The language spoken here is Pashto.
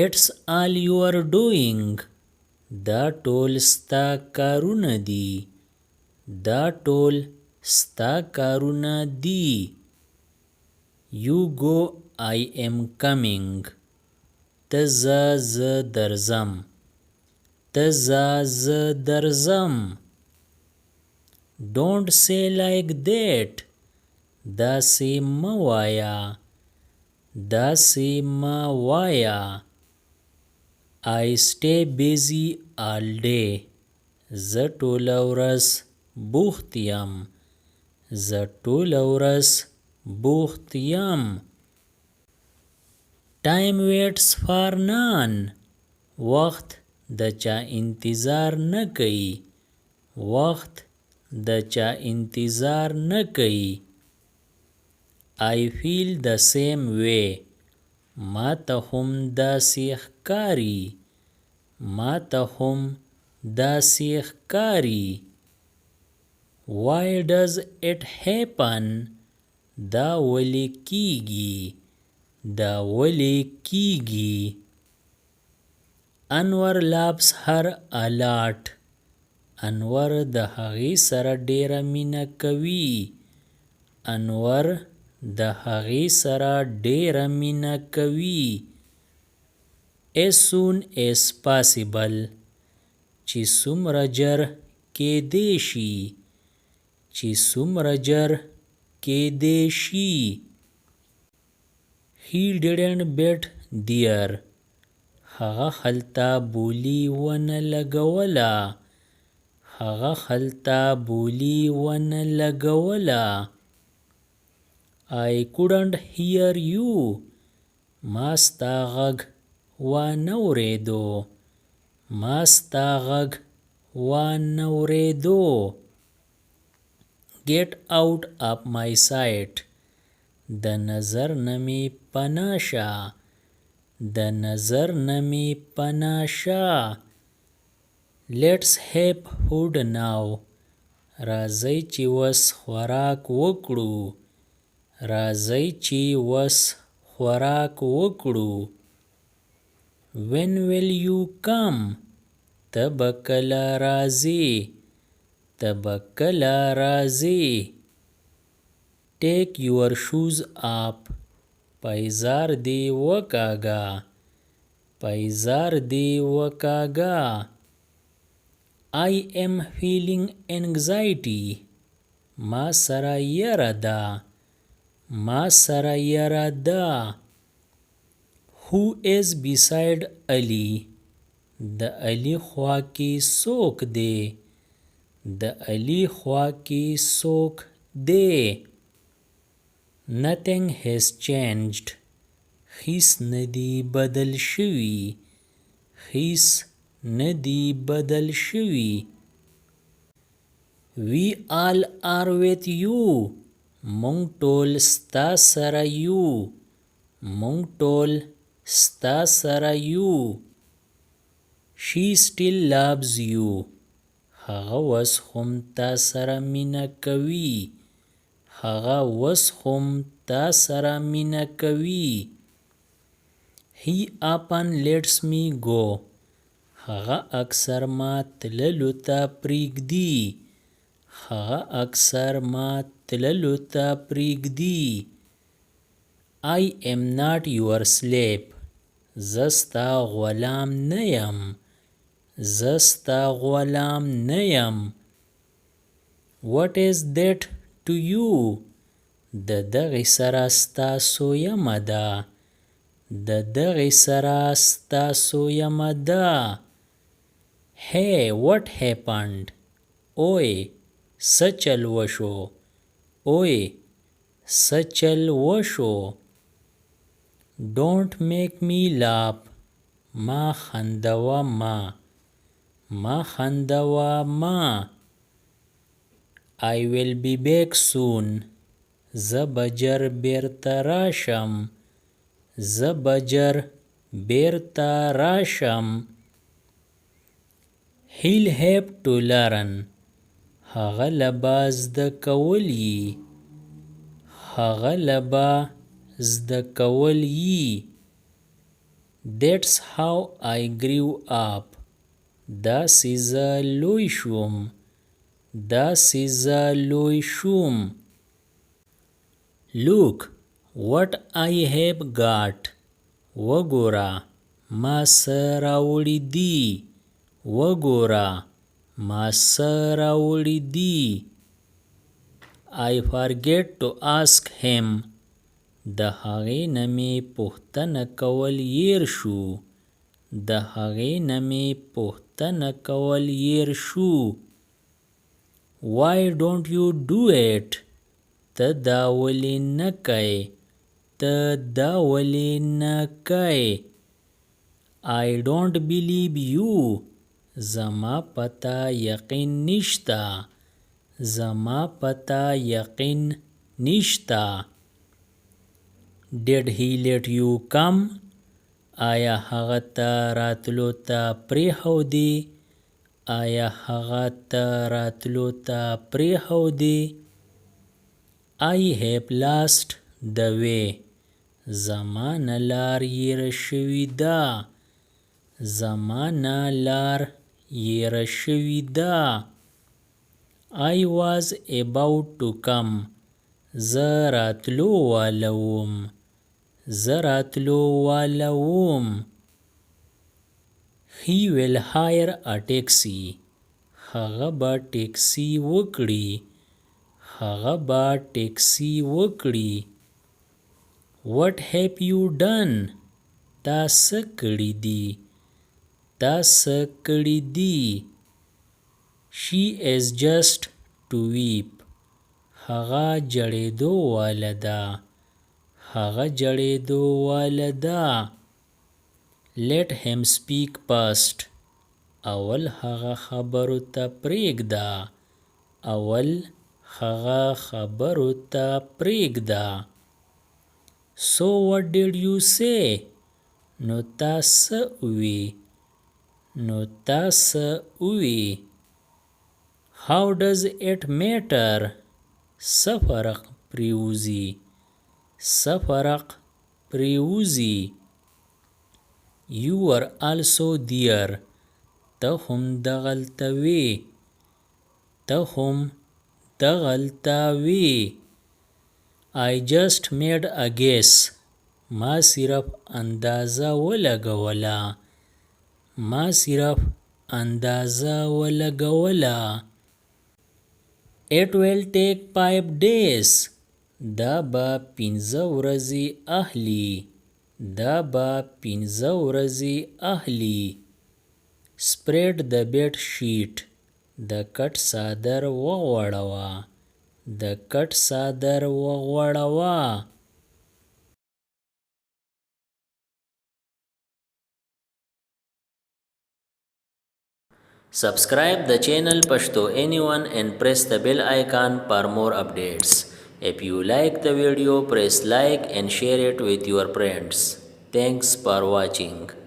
It's all you're doing. دا ټول ستا کارونه دي. دا ټول ستا کارونه دي. You go, I am coming. ته ځه زه درځم. ته ځه زه درځم. Don't say like that. داسې مه وایه. داسې مه وایه. I stay busy all day. زه ټوله ورځ بوخت یم. زه ټوله ورځ بوخت یم. Time waits for none. وخت د چا انتظار نه کوي. وخت د چا انتظار نه کوي. I feel the same way. ما ته هم داسې ښکاري. ما ته هم داسې ښکاري. Why does it happen? دا ولې کیږي. دا ولې کیږي. انور loves her a lot. انور د هغې سره ډیره مینه کوي. انور د هغې سره ډیره مینه کوي. As soon as possible. چې څومره ژر کیدی شي. چې څومره ژر کیدی شي. He didn't bet there. هغه هلته بولي ونه لګوله. هغه هلته بولي ونه لګوله. I couldn't hear you. ما ستا غږ وانه اورېدو. ما ستا غږ وانه اورېدو. Get out of my sight. د نظر نه مې پناه شه. د نظر نه مې پناه شه. Let's have food now. راځئ چې وس خوراک وکړو. راځئ چې وس خوراک وکړو. When will you come? ته به کله راځې. ته به کله راځې. Take your shoes up. پایزار دې وکاږه. پایزار دې وکاږه. I am feeling anxiety. ما سره یره ده. ما سره یره ده. Who is beside Ali? د علي خوا کې څوک دی. د علي خوا کې څوک دی. Nothing has changed. هیڅ ندی بدل شوي. هیڅ ندی بدل شوي. We all are with you. مونږ ټول ستا سره یو. مونږ ټول ستا سره یو. She still loves you. هغه اوس هم تا سره مینه کوي. هغه اوس هم تا سره مینه کوي. He often lets me go. هغه اکثر ما تللو ته پریږدي. هغه اکثر ما تللو ته پریږدي. I am not your slave. زه ستا غلام نه یم. زه ستا غلام نه یم. What is that to you? د دغې سره ستاسو یمه ده. د دغې سره ستاسو یمه ده. Hey, what happened? اوی څه چل وشو. اوی څه چل وشو. Don't make me laugh. ما خندوه ما. ما خندوه ما. I will be back soon. زه به ژر بیرته راشم. زه به ژر بیرته راشم. He'll have to learn. هغه له به زده کول یي. هغه له به زده کول یي. That's how I grew up. داسې زه لوی شوم. داسې زه لوی شوم. Look what I have got. وګوره ما څه راوړي دي. وګوره ما څه راوړي دي. I forget to ask him. د هغې نه مې پوښتنه کول هېر شو. د هغې نه مې پوښتنه کول هېر شو. Why don't you do it? ته دا ولې نه کوې؟ ته دا ولې نه کوې؟ I don't believe you. زما پتا یقین نشته. زما پتا یقین نشته. Did he let you come? آیا هغه ته راتلو ته پرېښودې؟ آیا هغه ته راتلو ته پرېښودې؟ I have lost the way. زما نه لار هېره شوې ده. زما نه لار هېره شوې ده. I was about to come. زه راتلو واله وم. زه راتلو واله وم. He will hire a taxi. هغه به ټیکسي وکړي. هغه به ټیکسي وکړي. What have you done? تا څه کړي دي؟ تا څه کړي دي؟ She is just to weep. هغه جړېدو واله ده. هغه جړېدو واله ده. Let him speak first. اول هغه خبرو ته پرېږده. اول هغه خبرو ته پرېږده. So what did you say? نو تا څه ووې؟ نو تا څه ووې؟ How does it matter? څه فرق پرېوځي؟ څه فرق پرېوځي؟ You were also there. ته هم دغلته وې. ته هم دغلته وې. I just made a guess. ما صرف اندازه ولګوله. ما صرف اندازه ولګوله. It will take 5 days. دا به 5 ورځې اخلي. دا به 5 ورځې اخلي. Spread the bed sheet. د کټ څادر وغوړوه. د کټ څادر وغوړوه. Subscribe the channel Pashto Anyone and press the bell icon for more updates. If you like the video, press like and share it with your friends. Thanks for watching.